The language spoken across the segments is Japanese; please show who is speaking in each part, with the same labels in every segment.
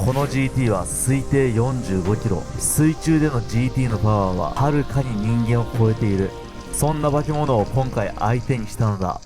Speaker 1: この GT は推定45キロ。水中での GT のパワーははるかに人間を超えている。そんな化け物を今回相手にしたのだ。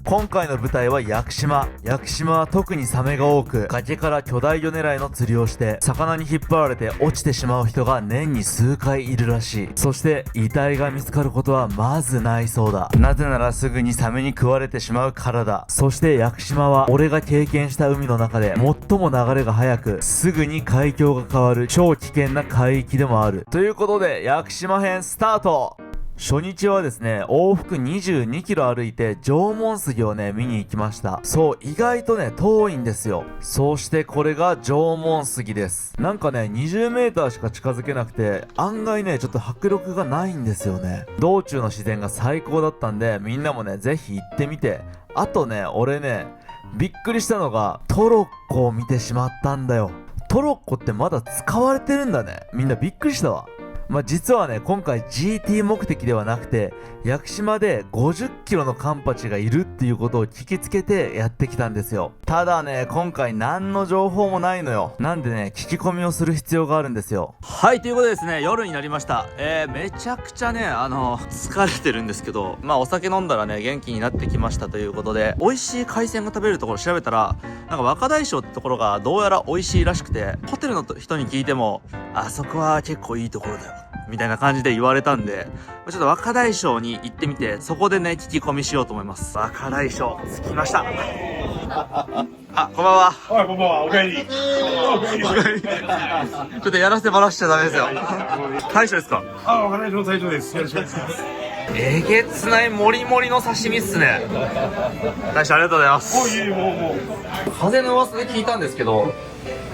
Speaker 1: 今回の舞台は屋久島。屋久島は特にサメが多く、崖から巨大魚狙いの釣りをして魚に引っ張られて落ちてしまう人が年に数回いるらしい。そして遺体が見つかることはまずないそうだ。なぜならすぐにサメに食われてしまうからだ。そして屋久島は俺が経験した海の中で最も流れが速く、すぐに海峡が変わる超危険な海域でもある。ということで屋久島編スタート。初日はですね、往復22キロ歩いて縄文杉をね見に行きました。そう、意外とね遠いんですよ。そしてこれが縄文杉です。なんかね20メーターしか近づけなくて、案外ねちょっと迫力がないんですよね。道中の自然が最高だったんで、みんなもねぜひ行ってみて。あとね、俺ねびっくりしたのがトロッコを見てしまったんだよ。トロッコってまだ使われてるんだね。みんなびっくりしたわ。実はね今回 GT 目的ではなくて、屋久島で50キロのカンパチがいるっていうことを聞きつけてやってきたんですよ。ただね今回何の情報もないのよ。なんでね聞き込みをする必要があるんですよ。はい、ということでですね、夜になりました。めちゃくちゃね疲れてるんですけど、お酒飲んだらね元気になってきましたということで、美味しい海鮮が食べれるところ調べたら、なんか若大将ってところがどうやら美味しいらしくて、ホテルの人に聞いてもあそこは結構いいところだよみたいな感じで言われたんで、ちょっと若大将に行ってみて、そこでね聞き込みしようと思います。若大将着きました。あ、こんばんは。
Speaker 2: はい、こんばんは。おかえり。
Speaker 1: ちょっとやらせてもらっちゃダメですよ。大将ですか？
Speaker 2: あ、若大将の大将です。よろしくお願いします。
Speaker 1: えげつないモリモリの刺身っすね。大将ありがとうございます。
Speaker 2: おい、もう。
Speaker 1: 風の噂で聞いたんですけど、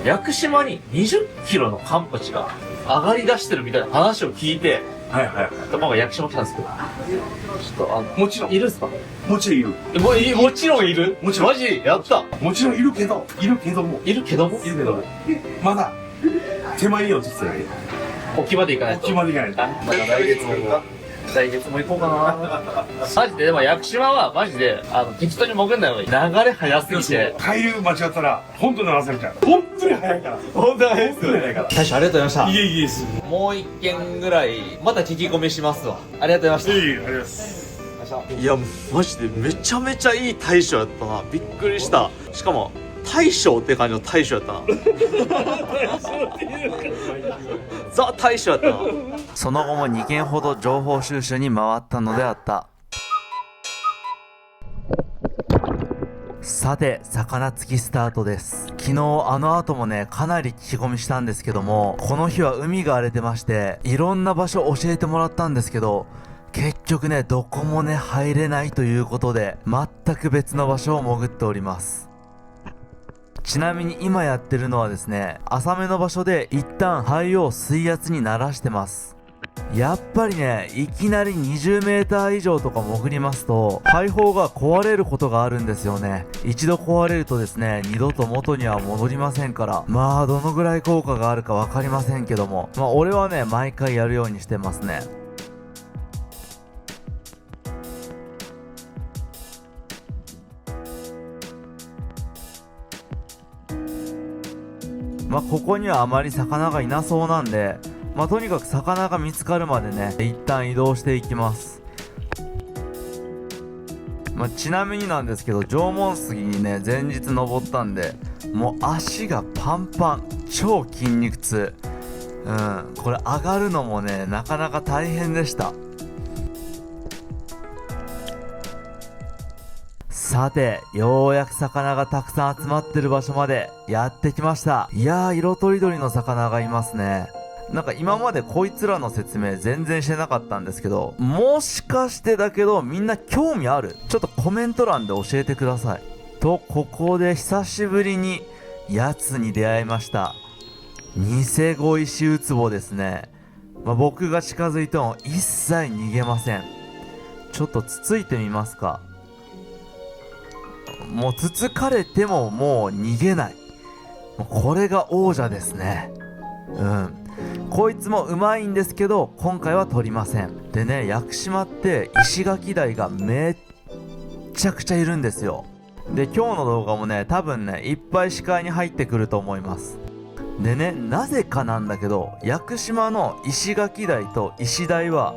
Speaker 1: 屋久島に20キロのカンパチが上がり出してるみたいな話を聞いて、
Speaker 2: はいはいはい。
Speaker 1: 頭が屋久島来たんですけど、ちょっと
Speaker 2: もちろん。
Speaker 1: いるんすか？
Speaker 2: もちろんいる。
Speaker 1: もちろんいる？
Speaker 2: もちろん
Speaker 1: マジやった。
Speaker 2: もちろんいるけども。
Speaker 1: いるけども
Speaker 2: まだ、手前よ、実際。
Speaker 1: 沖まで行かないと。
Speaker 2: 沖まで行かないと。
Speaker 1: まだ来月も行こうかな。マジで、でも屋久島はマジで適当に潜んないのに流れ早すぎて、
Speaker 2: 海流間違ったら本当に流されちゃう。本当に早いから。本当に早いから。
Speaker 1: 大将ありがとうございました。
Speaker 2: いえいえです。
Speaker 1: もう一件ぐらいまた聞き込みしますわ。ありがとうございました。
Speaker 2: いえいえ、ありがとうございます。
Speaker 1: いやマジでめちゃめちゃいい大将やったな。びっくりした。しかも大将って感じの大将やったな。ザ大将やったな。その後も2件ほど情報収集に回ったのであった。さて魚釣きスタートです。昨日後もねかなり聞き込みしたんですけども、この日は海が荒れてまして、いろんな場所教えてもらったんですけど、結局ねどこもね入れないということで、全く別の場所を潜っております。ちなみに今やってるのはですね、浅めの場所で一旦肺を水圧に慣らしてます。やっぱりねいきなり20メーター以上とか潜りますと肺胞が壊れることがあるんですよね。一度壊れるとですね、二度と元には戻りませんから、どのぐらい効果があるか分かりませんけども、俺はね毎回やるようにしてますね。ここにはあまり魚がいなそうなんで、とにかく魚が見つかるまでね一旦移動していきます。ちなみになんですけど、縄文杉にね前日登ったんで、もう足がパンパン、超筋肉痛。これ上がるのもねなかなか大変でした。さてようやく魚がたくさん集まってる場所までやってきました。いやー色とりどりの魚がいますね。なんか今までこいつらの説明全然してなかったんですけど、もしかしてだけどみんな興味ある？ちょっとコメント欄で教えてください。とここで久しぶりにやつに出会いました。ニセゴイシウツボですね。僕が近づいても一切逃げません。ちょっとつついてみますか。もうつつかれてももう逃げない。これが王者ですね。こいつもうまいんですけど今回は取りません。でね、屋久島って石垣台がめっちゃくちゃいるんですよ。で今日の動画もね多分ねいっぱい視界に入ってくると思います。でね、なぜかなんだけど、屋久島の石垣台と石鯛は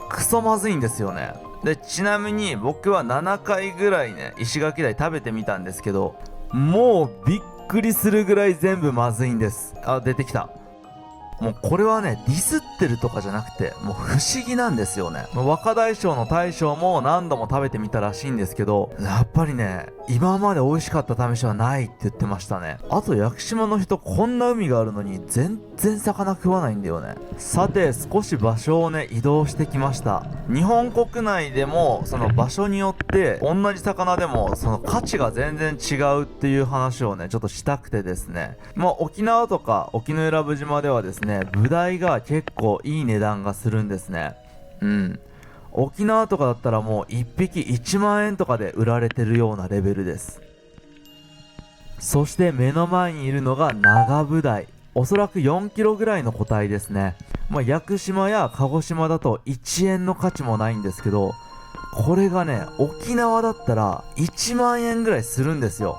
Speaker 1: クソまずいんですよね。で、ちなみに僕は7回ぐらいね、石垣台食べてみたんですけど、もうびっくりするぐらい全部まずいんです。あ、出てきた。もうこれはね、ディスってるとかじゃなくて、もう不思議なんですよね。若大将の大将も何度も食べてみたらしいんですけど、やっぱりね、今まで美味しかった試しはないって言ってましたね。あと屋久島の人、こんな海があるのに全然魚食わないんだよね。さて、少し場所をね、移動してきました。日本国内でもその場所によって同じ魚でもその価値が全然違うっていう話をね、ちょっとしたくてですね、沖縄とか沖永良部島ではですね、ブダイが結構いい値段がするんですね。沖縄とかだったらもう1匹1万円とかで売られてるようなレベルです。そして目の前にいるのが長ブダイ、おそらく4キロぐらいの個体ですね。屋久島や鹿児島だと1円の価値もないんですけど、これがね、沖縄だったら1万円ぐらいするんですよ。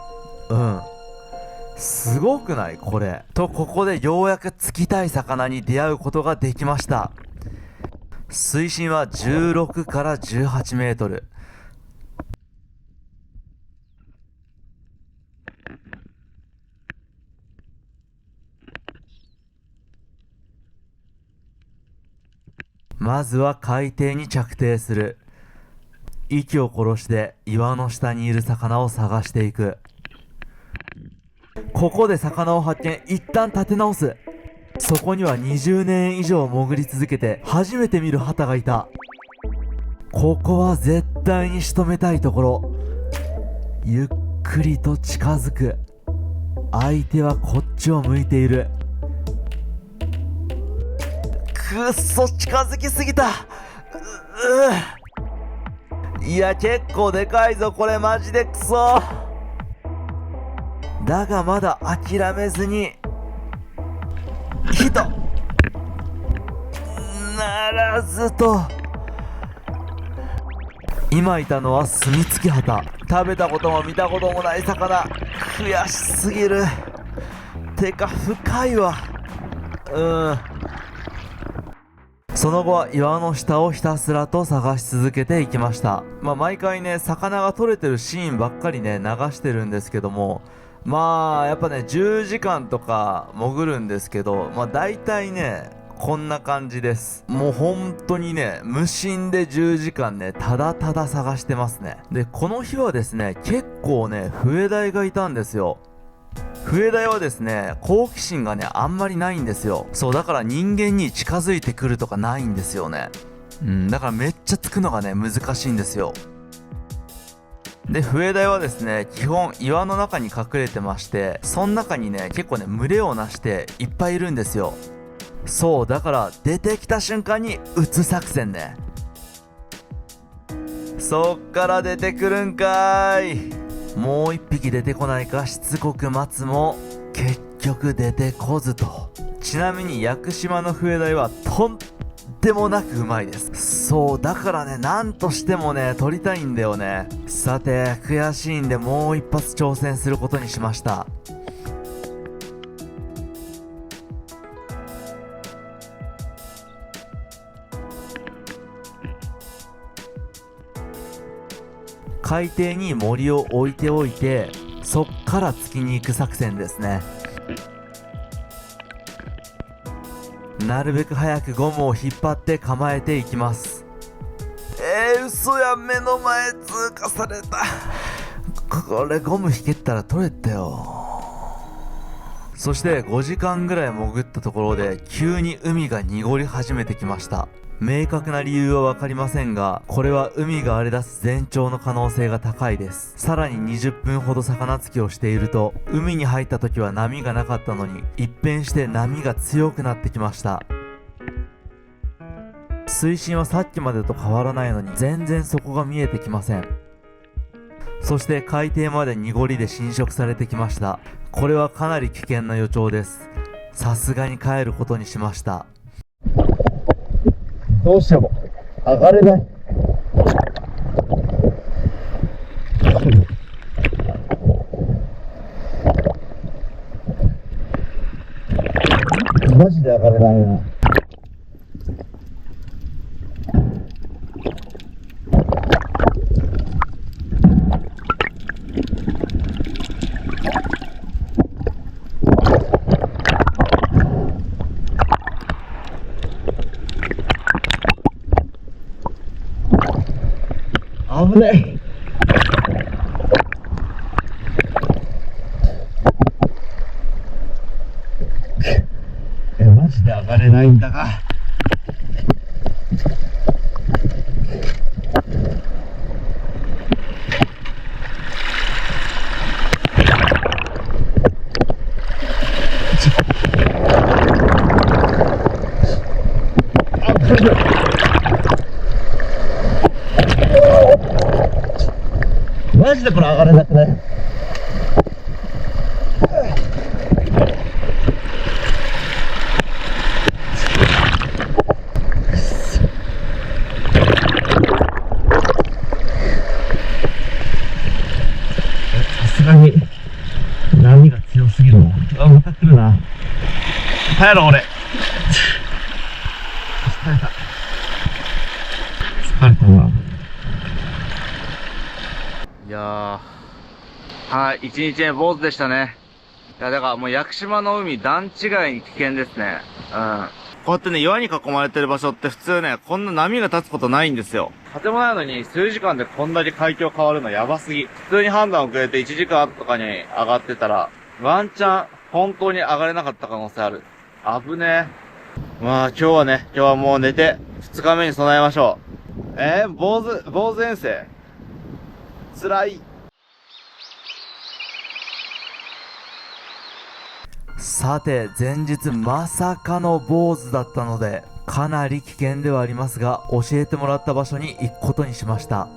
Speaker 1: すごくないこれと、ここでようやく突きたい魚に出会うことができました。水深は16から18メートル。まずは海底に着底する。息を殺して岩の下にいる魚を探していく。ここで魚を発見。一旦立て直す。そこには20年以上潜り続けて初めて見る旗がいた。ここは絶対に仕留めたいところ。ゆっくりと近づく。相手はこっちを向いている。くっそ近づきすぎた。いや、結構でかいぞこれ、マジでクソ。だがまだ諦めずにヒットならずと。今いたのはスミツキハタ。食べたことも見たこともない魚。悔しすぎる。てか深いわ。その後は岩の下をひたすらと探し続けていきました。毎回ね、魚が取れてるシーンばっかりね、流してるんですけども、やっぱね、10時間とか潜るんですけど、大体ね、こんな感じです。もう本当にね、無心で10時間ね、ただただ探してますね。で、この日はですね、結構ね、笛鯛がいたんですよ。笛鯛はですね、好奇心がね、あんまりないんですよ。そう、だから人間に近づいてくるとかないんですよね。だからめっちゃつくのがね、難しいんですよ。で、笛鯛はですね、基本岩の中に隠れてまして、その中にね、結構ね、群れをなしていっぱいいるんですよ。そう、だから出てきた瞬間に撃つ作戦ね。そっから出てくるんかーい。もう一匹出てこないかしつこく待つも結局出てこずと。ちなみに屋久島の笛鯛はとんでもなくうまいです。そうだからね、なんとしてもね、取りたいんだよね。さて、悔しいんでもう一発挑戦することにしました。海底に森を置いておいて、そっから突きに行く作戦ですね。なるべく早くゴムを引っ張って構えていきます。嘘や、目の前通過された。これゴム引けたら取れたよ。そして5時間ぐらい潜ったところで急に海が濁り始めてきました。明確な理由は分かりませんが、これは海が荒れ出す前兆の可能性が高いです。さらに20分ほど魚つきをしていると、海に入った時は波がなかったのに一変して波が強くなってきました。水深はさっきまでと変わらないのに全然底が見えてきません。そして海底まで濁りで浸食されてきました。これはかなり危険な予兆です。さすがに帰ることにしました。どうしても上がれない。マジで上がれないな。危ない。マジで上がれないんだが。マジでこれ上がれなくない？さすがに波が強すぎるな。あ、また来るな。帰ろう俺。疲れた。疲れたな。
Speaker 3: いやー、はい、1日目坊主でしたね。いや、だからもう屋久島の海段違いに危険ですね。うん。こうやってね、岩に囲まれてる場所って普通ね、こんな波が立つことないんですよ。風もないのに数時間でこんだけ海峡変わるのやばすぎ。普通に判断遅れて1時間後とかに上がってたら、ワンチャン本当に上がれなかった可能性ある。危ねえ。まあ今日はもう寝て、2日目に備えましょう。坊主遠征。辛い。
Speaker 1: さて、前日まさかの坊主だったので、かなり危険ではありますが、教えてもらった場所に行くことにしました。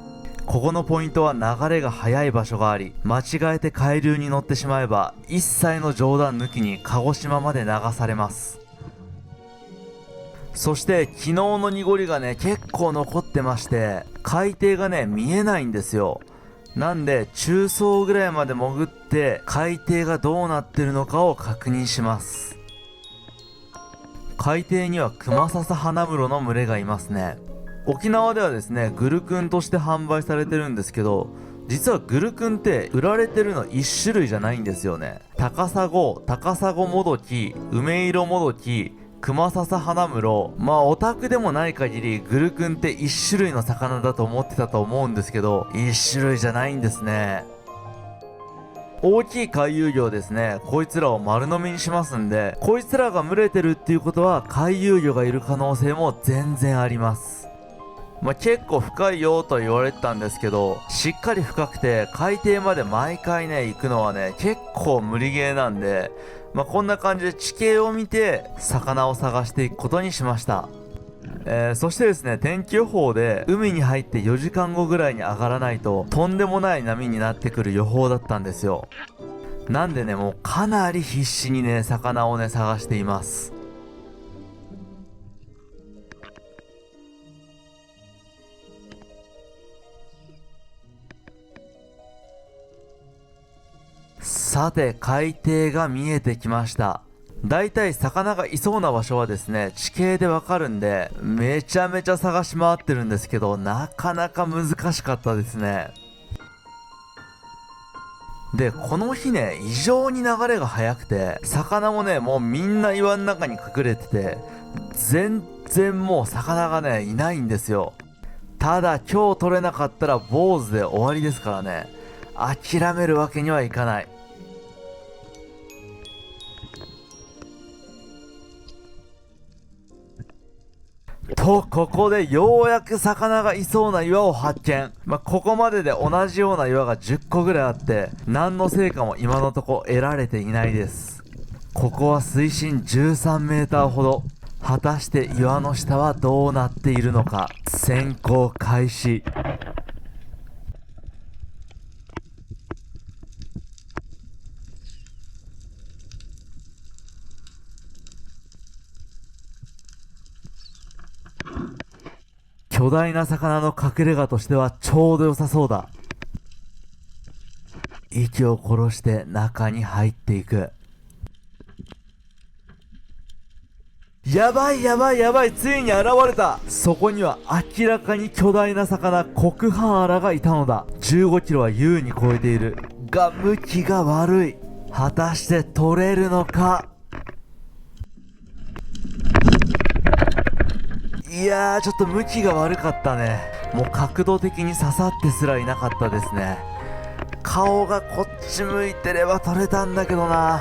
Speaker 1: ここのポイントは流れが速い場所があり、間違えて海流に乗ってしまえば、一切の冗談抜きに鹿児島まで流されます。そして昨日の濁りがね、結構残ってまして、海底がね、見えないんですよ。なんで中層ぐらいまで潜って海底がどうなってるのかを確認します。海底にはクマササハナムロの群れがいますね。沖縄ではですね、グルクンとして販売されてるんですけど、実はグルクンって売られてるの1種類じゃないんですよね。タカサゴモドキ、ウメイロモドキ、クマササハナムロ、まあオタクでもない限りグルクンって1種類の魚だと思ってたと思うんですけど、1種類じゃないんですね。大きい回遊魚ですね、こいつらを丸飲みにしますんで、こいつらが群れてるっていうことは回遊魚がいる可能性も全然あります。まあ、結構深いよと言われてたんですけど、しっかり深くて海底まで毎回ね行くのはね結構無理ゲーなんで、まあ、こんな感じで地形を見て魚を探していくことにしました。そしてですね、天気予報で海に入って4時間後ぐらいに上がらないととんでもない波になってくる予報だったんですよ。なんでね、もうかなり必死にね魚をね探しています。さて、海底が見えてきました。だいたい魚がいそうな場所はですね、地形でわかるんで、めちゃめちゃ探し回ってるんですけど、なかなか難しかったですね。で、この日ね、異常に流れが速くて、魚もね、もうみんな岩の中に隠れてて、全然もう魚がね、いないんですよ。ただ、今日取れなかったら坊主で終わりですからね。諦めるわけにはいかない。と、ここでようやく魚がいそうな岩を発見。ここまでで同じような岩が10個ぐらいあって、何の成果も今のとこ得られていないです。ここは水深13メーターほど。果たして岩の下はどうなっているのか。潜行開始。巨大な魚の隠れ家としてはちょうど良さそうだ。息を殺して中に入っていく。やばいやばいやばい、ついに現れた。そこには明らかに巨大な魚コクハーラがいたのだ。15キロは優に超えているが、向きが悪い。果たして取れるのか。いやー、ちょっと向きが悪かったね。もう角度的に刺さってすらいなかったですね。顔がこっち向いてれば取れたんだけどな。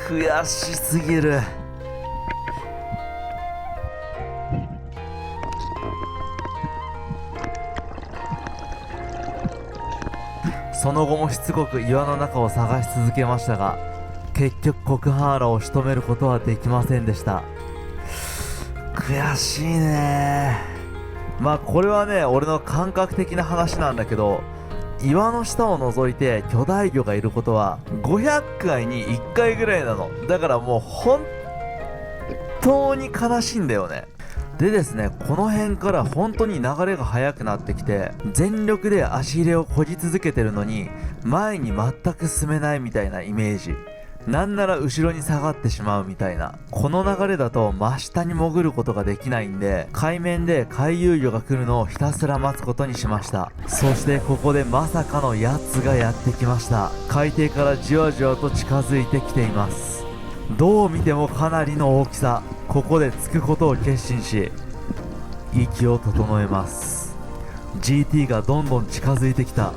Speaker 1: 悔しすぎる。その後もしつこく岩の中を探し続けましたが、結局コクハーラを仕留めることはできませんでした。悔しいね。まあこれはね、俺の感覚的な話なんだけど、岩の下を覗いて巨大魚がいることは500回に1回ぐらいなの。だからもう本当に悲しいんだよね。でですね、この辺から本当に流れが速くなってきて、全力で足入れを漕ぎ続けてるのに前に全く進めないみたいなイメージ。なんなら後ろに下がってしまうみたいな。この流れだと真下に潜ることができないんで、海面で回遊魚が来るのをひたすら待つことにしました。そしてここでまさかのやつがやってきました。海底からじわじわと近づいてきています。どう見てもかなりの大きさ。ここで着くことを決心し、息を整えます。 GT がどんどん近づいてきた。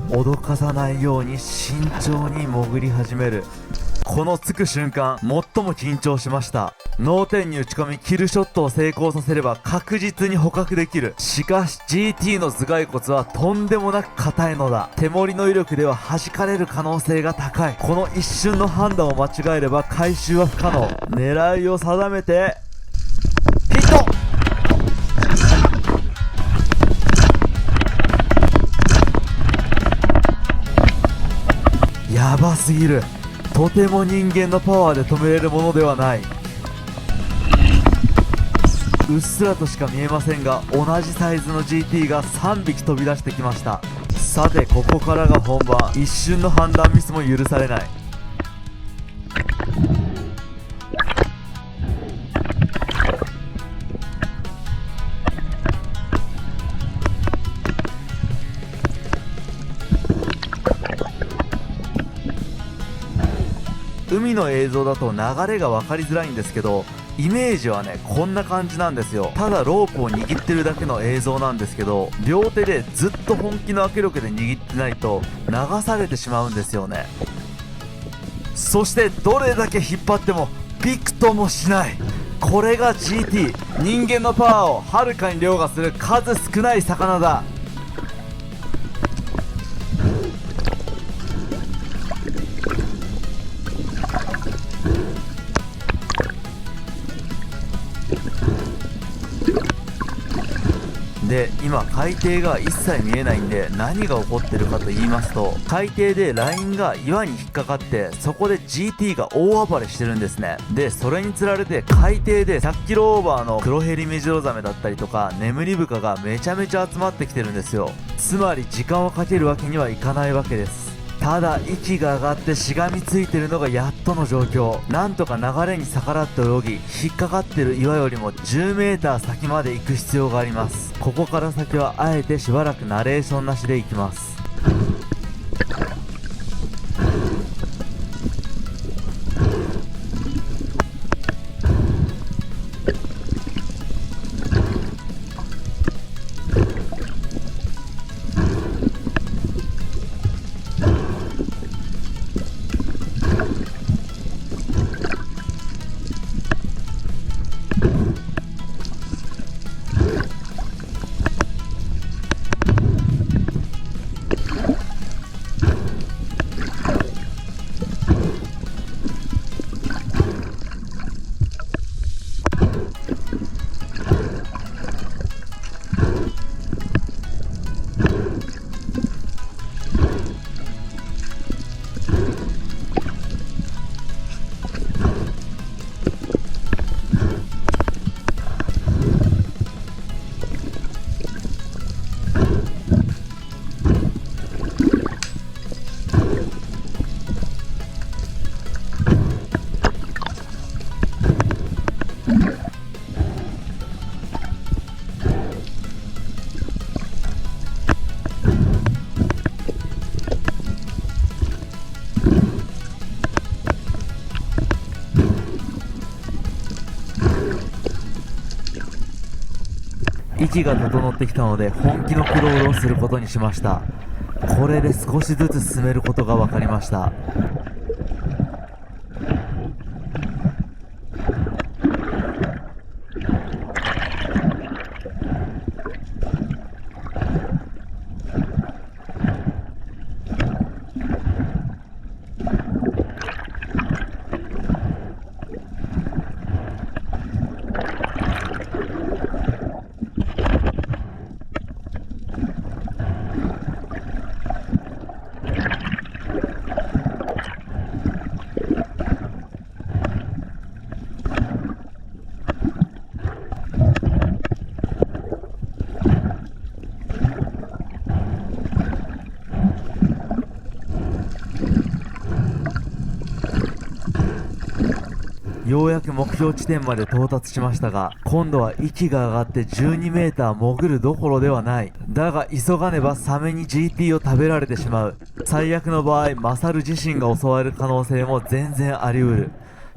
Speaker 1: 脅かさないように慎重に潜り始める。この着く瞬間、最も緊張しました。脳天に打ち込みキルショットを成功させれば確実に捕獲できる。しかし GT の頭蓋骨はとんでもなく硬いのだ。手盛りの威力では弾かれる可能性が高い。この一瞬の判断を間違えれば回収は不可能。狙いを定めてヒット。やばすぎる。とても人間のパワーで止めれるものではない。うっすらとしか見えませんが、同じサイズの GT が3匹飛び出してきました。さてここからが本番。一瞬の判断ミスも許されない。海の映像だと流れが分かりづらいんですけど、イメージはねこんな感じなんですよ。ただロープを握ってるだけの映像なんですけど、両手でずっと本気の握力で握ってないと流されてしまうんですよね。そしてどれだけ引っ張ってもびくともしない。これが GT。 人間のパワーをはるかに凌駕する数少ない魚だ。で、今海底が一切見えないんで、何が起こってるかと言いますと、海底でラインが岩に引っかかって、そこで GT が大暴れしてるんですね。で、それにつられて海底で100キロオーバーの黒ヘリメジロザメだったりとかネムリブカがめちゃめちゃ集まってきてるんですよ。つまり時間をかけるわけにはいかないわけです。ただ息が上がってしがみついてるのがやっとの状況。なんとか流れに逆らって泳ぎ、引っかかってる岩よりも 10m 先まで行く必要があります。ここから先はあえてしばらくナレーションなしで行きます。息が整ってきたので本気のクロールをすることにしました。これで少しずつ進めることが分かりました。ようやく目標地点まで到達しましたが、今度は息が上がって12メーター潜るどころではない。だが急がねばサメに GT を食べられてしまう。最悪の場合、マサル自身が襲われる可能性も全然あり得る。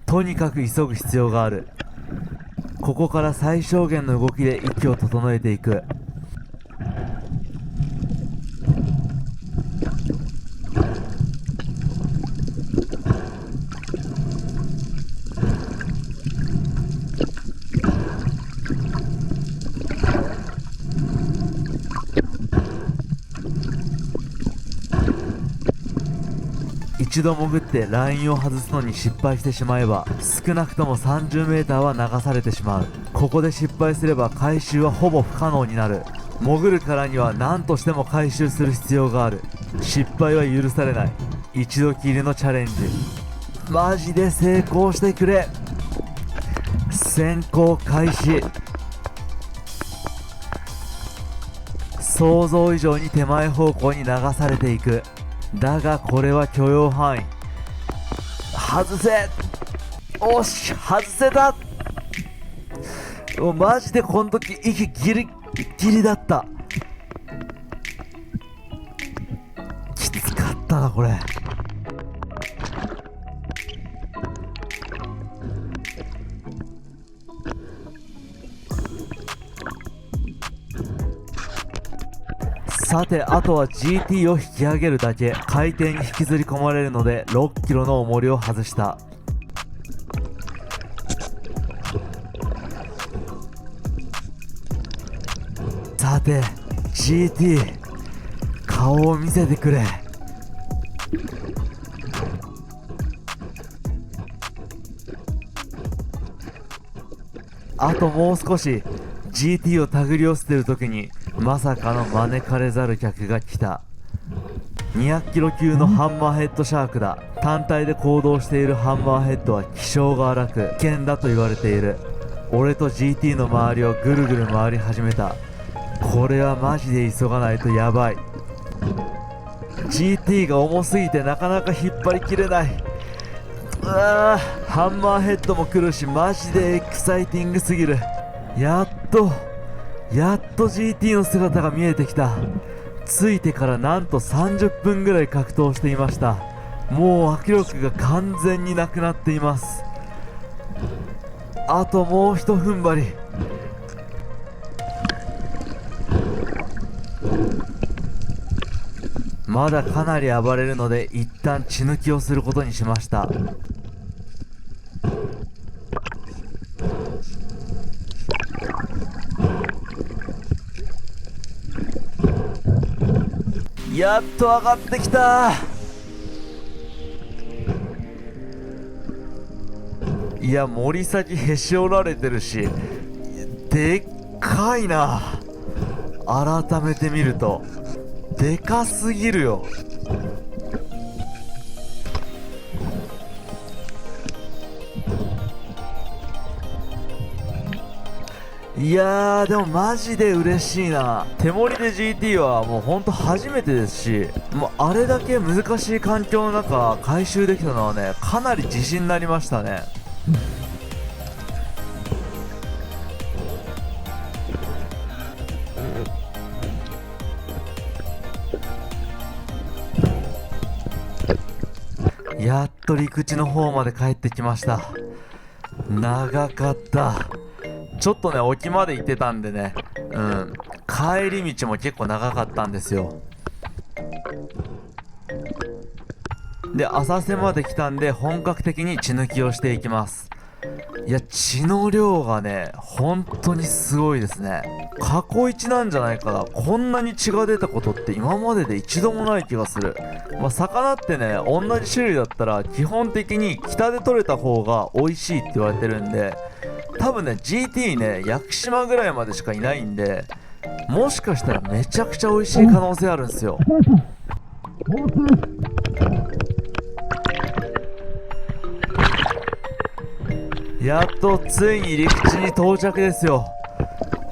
Speaker 1: とにかく急ぐ必要がある。ここから最小限の動きで息を整えていく。一度潜ってラインを外すのに失敗してしまえば、少なくとも 30m は流されてしまう。ここで失敗すれば回収はほぼ不可能になる。潜るからには何としても回収する必要がある。失敗は許されない。一度きりのチャレンジ。マジで成功してくれ。潜行開始。想像以上に手前方向に流されていく。だがこれは許容範囲。外せ。おし、外せた。もうマジでこの時息ギリギリだった。きつかったなこれ。さて、あとは GT を引き上げるだけ。海底に引きずり込まれるので6キロの重りを外した。さて GT 顔を見せてくれ。あともう少し。 GT を手繰り寄せてる時にまさかの招かれざる客が来た。200キロ級のハンマーヘッドシャークだ。単体で行動しているハンマーヘッドは気性が荒く危険だと言われている。俺と GT の周りをぐるぐる回り始めた。これはマジで急がないとやばい。 GT が重すぎてなかなか引っ張りきれない。ハンマーヘッドも来るし、マジでエキサイティングすぎる。やっと GT の姿が見えてきた。着いてからなんと30分ぐらい格闘していました。もう握力が完全になくなっています。あともうひと踏ん張り。まだかなり暴れるので一旦血抜きをすることにしました。やっと上がってきた。いや、森先へし折られてるし、でっかいな。改めて見るとでかすぎるよ。いやー、でもマジで嬉しいな。手盛りで GT はもうほんと初めてですし、もうあれだけ難しい環境の中回収できたのはね、かなり自信になりましたね。やっと陸地の方まで帰ってきました。長かった。ちょっとね、沖まで行ってたんでね、帰り道も結構長かったんですよ。で、浅瀬まで来たんで本格的に血抜きをしていきます。いや、血の量がね、本当にすごいですね。過去一なんじゃないかな。こんなに血が出たことって今までで一度もない気がする。魚ってね、同じ種類だったら基本的に北で取れた方が美味しいって言われてるんで、多分ね、GT ね、屋久島ぐらいまでしかいないんで、もしかしたらめちゃくちゃ美味しい可能性あるんですよ。やっとついに陸地に到着ですよ。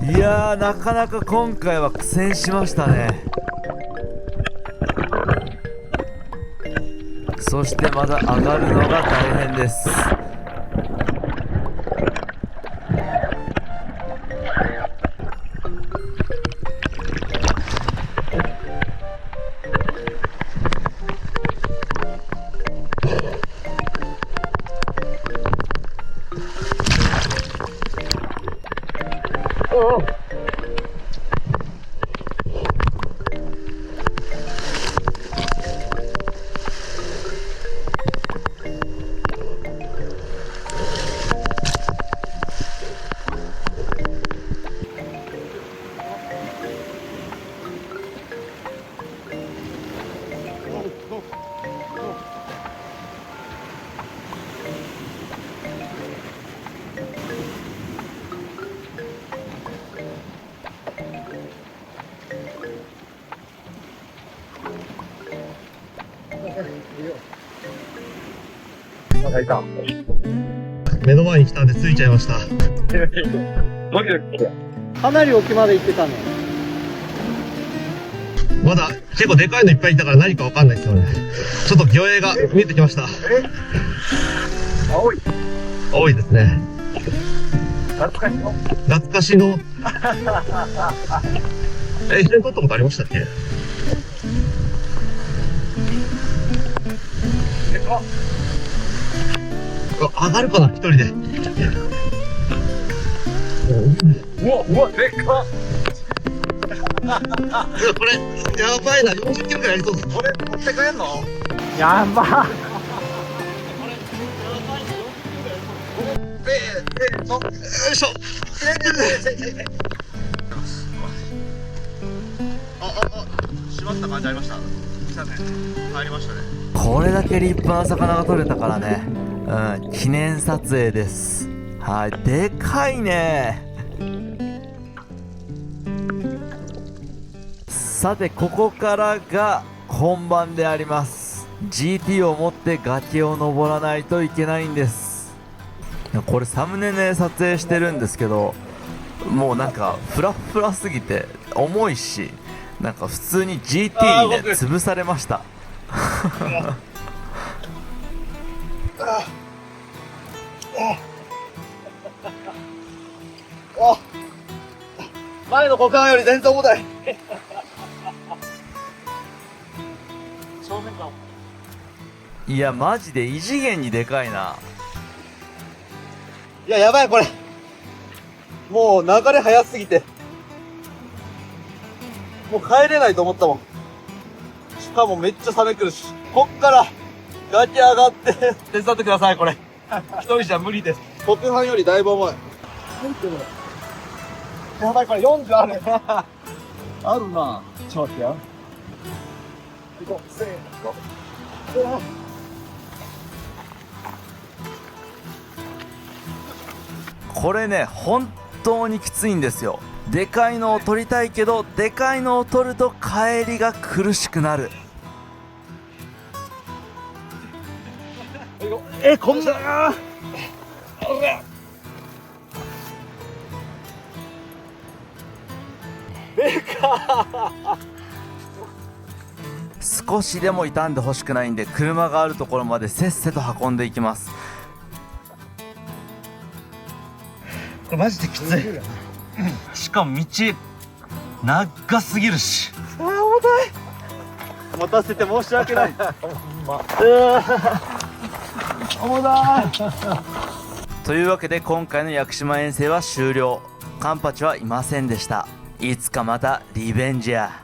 Speaker 1: いやー、なかなか今回は苦戦しましたね。そしてまだ上がるのが大変です。
Speaker 4: 目の前に来たんでついちゃいました。
Speaker 5: かなり沖まで行ってたね。
Speaker 4: まだ結構でかいのいっぱいいたから何かわかんないですよね。ちょっと魚影が見えてきました。青いですね。懐かしの一緒に撮ったことありましたっけ？上がるかな一人で。
Speaker 2: うわ、でっか。
Speaker 4: これやばいな、40キロくらいやりそうです。
Speaker 2: これ持って帰んの？
Speaker 5: やば。
Speaker 4: よいしょ。閉まった感じありました。来たね。入りましたね。
Speaker 1: これだけ立派な魚が取れたからね、記念撮影です。はい、でかいね。さて、ここからが本番であります。 GT を持って崖を登らないといけないんです。これサムネで撮影してるんですけど、もうなんかフラフラすぎて重いし、なんか普通に GT にね潰されました。
Speaker 4: 前の股間より全然重たい。
Speaker 5: 正面か。
Speaker 1: いやマジで異次元にでかいな。
Speaker 4: いや、やばいこれ。もう流れ早すぎて。もう帰れないと思ったもん。しかもめっちゃ冷めくるし。こっから崖上がって手伝ってください、これ。一人じゃ無理です。特犯よりだいぶ重い。やばい、これ40ある。
Speaker 5: あるな。ちょっと待ってよ。行こう。せーの。
Speaker 1: これね本当にきついんですよ。でかいのを取りたいけど、でかいのを取ると帰りが苦しくなる。
Speaker 4: こんな
Speaker 1: 少しでも傷んでほしくないんで、車があるところまでせっせと運んでいきます。
Speaker 4: これマジできつい。しかも道長すぎるし。重たい。持たせて申し訳ない。重たい。
Speaker 1: というわけで今回の屋久島遠征は終了。カンパチはいませんでした。いつかまたリベンジや。